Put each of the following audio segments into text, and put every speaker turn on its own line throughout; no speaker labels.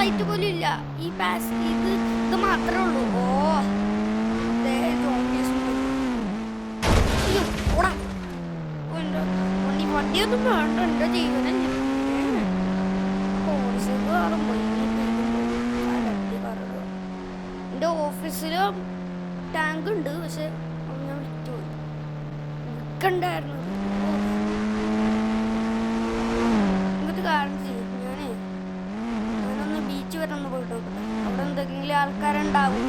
Light പോലും ഇല്ല. ഈ ഇത് മാത്രമേ ഉള്ളൂ. ഓ വണ്ടിയൊന്നും വേണ്ട, എന്റെ ജീവനം എന്റെ ഓഫീസില് ടാങ്ക് ഉണ്ട്, പക്ഷെ ഞാൻ വിറ്റുപോയി. വിൽക്കണ്ടായിരുന്നു. ഇങ്ങനത്തെ കാര്യം ചെയ്യും. ഞാനൊന്ന് ബീച്ച് വരെ ഒന്ന് പോയിട്ട് നോക്കട്ടെ. അവിടെ എന്തെങ്കിലും ആൾക്കാരുണ്ടാവും.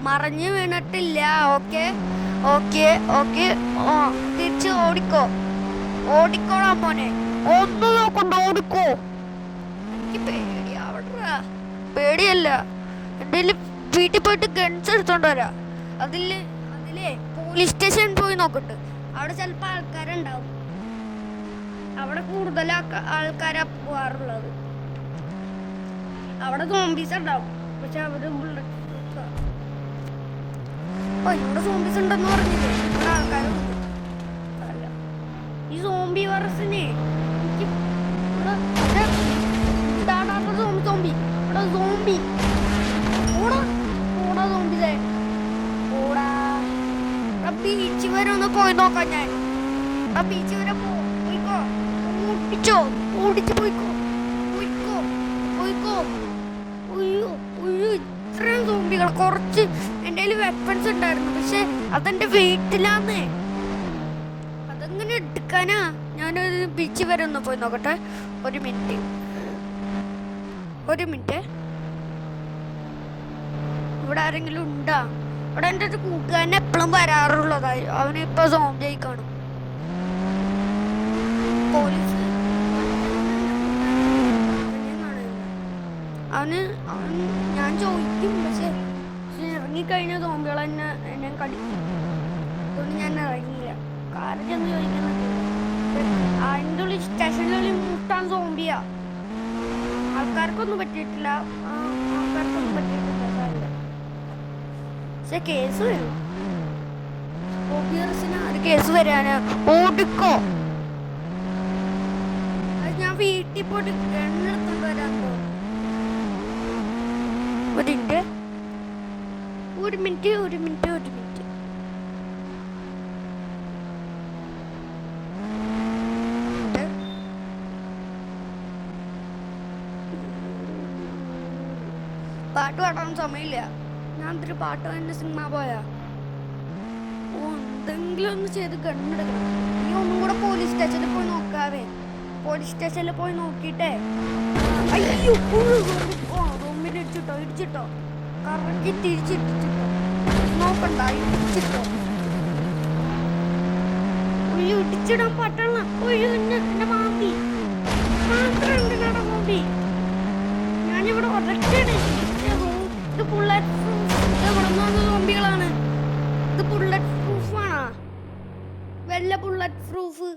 മറിഞ്ഞു വീണിട്ടില്ല. Okay okay okay. തിരിച്ച് ഓടിക്കോളാം മോനെ. ഒന്ന് നോക്കണ്ട, ഓടിക്കോ. എനിക്ക് പേടിയല്ല. എന്റെ വീട്ടിൽ പോയിട്ട് ഗൺസ് എടുത്തോണ്ട് വരാം. അതിലേ പോലീസ് സ്റ്റേഷൻ പോയി നോക്കട്ടെ. അവിടെ ചിലപ്പോ ആൾക്കാരുണ്ടാവും. അവിടെ കൂടുതൽ ആൾക്കാരാ പോവാറുള്ളത്. അവിടെ സോംബീസ് ഉണ്ടാവും, പക്ഷെ അവര് ബുള്ളറ്റ്. ഇവിടെ സോംബീസ് ഉണ്ടെന്ന് പറഞ്ഞില്ലേ? ഇവിടെ ആൾക്കാരുണ്ട്. അല്ല, ഈ സോംബി വൈറസിനെ ബീച്ച് വരെ ഒന്ന് പോയി നോക്കാം. ഞാൻ ആ ബീച്ച് വരെ പോയിക്കോ. ഓടിച്ചു പോയിക്കോ. ഇത്രയും സോംബികൾ. കുറച്ച് എൻ്റെ കയ്യിൽ വെപ്പൺസ് ഉണ്ടായിരുന്നു, പക്ഷെ അതെന്റെ വീട്ടിലാന്നേ. അതെങ്ങനെ എടുക്കാനാ? ഞാനൊരു ബീച്ച് വരെ ഒന്ന് പോയി നോക്കട്ടെ. ഒരു മിനിറ്റ്. ഇവിടെ ആരെങ്കിലും ഉണ്ടാ? ഇവിടെ എൻ്റെ ഒരു കൂട്ടുകാരൻ എപ്പോഴും വരാറുള്ളതായി. അവനിപ്പോ സോംബി ആയി കാണും. പോലീസ് അവന് ഞാൻ ചോദിക്കും, പക്ഷെ ഇറങ്ങിക്കഴിഞ്ഞ സോംബികൾ എന്നെ കടിക്കും. അതുകൊണ്ട് ഞാൻ ഇറങ്ങിയില്ല. കാര്യം ചെന്ന് ചോദിക്കുന്നത് അതിൻ്റെ ഉള്ളിൽ സ്റ്റേഷനിൽ മുട്ടാൻ സോംബിയാ. ആൾക്കാർക്കൊന്നും പറ്റിയിട്ടില്ല. പക്ഷെ കേസ് വരും. ഒരു കേസ് വരാന്. ഓടിക്കോ. ഞാൻ വീട്ടിൽ പോയിട്ട് ഗണ്ണെടുത്തോണ്ട് വരാൻ പോകും. ഒരു മിനിറ്റ്. പാട്ട് പാടാൻ സമയമില്ല. ഞാൻ എന്തൊരു പാട്ട് പാടുന്ന സിനിമ പോയാ. എന്തെങ്കിലും ഒന്ന് ചെയ്ത് ഗണ്ണെടുക്കണം. നീ ഒന്നും കൂടെ പോലീസ് സ്റ്റേഷനിൽ പോയി നോക്കാവേ. പോലീസ് സ്റ്റേഷനിൽ പോയി നോക്കിയിട്ടേ. അയ്യോ, ഇടിച്ചിട്ടോ കറക്കി തിരിച്ചിട്ടിട്ടോ. നോക്കണ്ട, ഇടിച്ചിട്ടോ. ഇടിച്ചിടാൻ പറ്റണ. എന്റെ മാമ്പി മാത്രം എന്തിനാണ് മാമ്പി? ഞാനിവിടെ ഒരച്ചാണ്. ഇത് ബുള്ളറ്റ് സോംബികളാണ്. ഇത് ബുള്ളറ്റ് പ്രൂഫാണോ? വെള്ള ബുള്ളറ്റ് പ്രൂഫ്.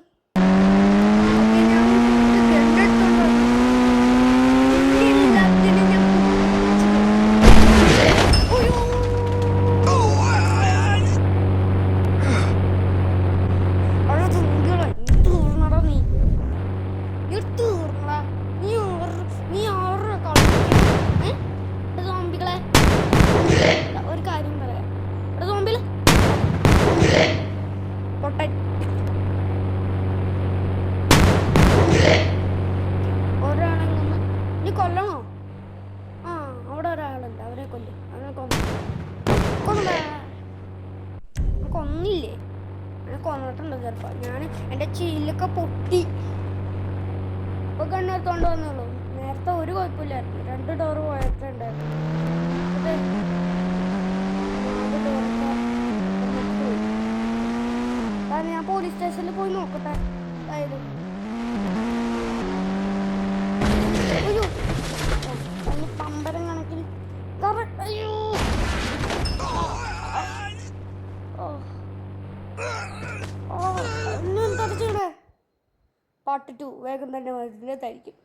കൊല്ലണോ? അവിടെ ഒരാളുണ്ട്. അവനെ കൊന്നില്ലേ? കൊന്നിട്ടുണ്ട് ചിലപ്പോ. ഞാൻ എൻ്റെ ചീലൊക്കെ പൊട്ടി. ഇപ്പൊ കണ്ണെടുത്തോണ്ട് വന്നുള്ളൂ. നേരത്തെ ഒരു കുഴപ്പമില്ലായിരുന്നു. 2 ഡോറ് പോയിട്ടുണ്ടായിരുന്നു. ഞാൻ പോലീസ് സ്റ്റേഷനിൽ പോയി നോക്കട്ടെ. അതായത് പമ്പരം കണക്കിൽ പാർട്ട് 2 വേഗം തന്നെ വരുന്നതായിരിക്കും.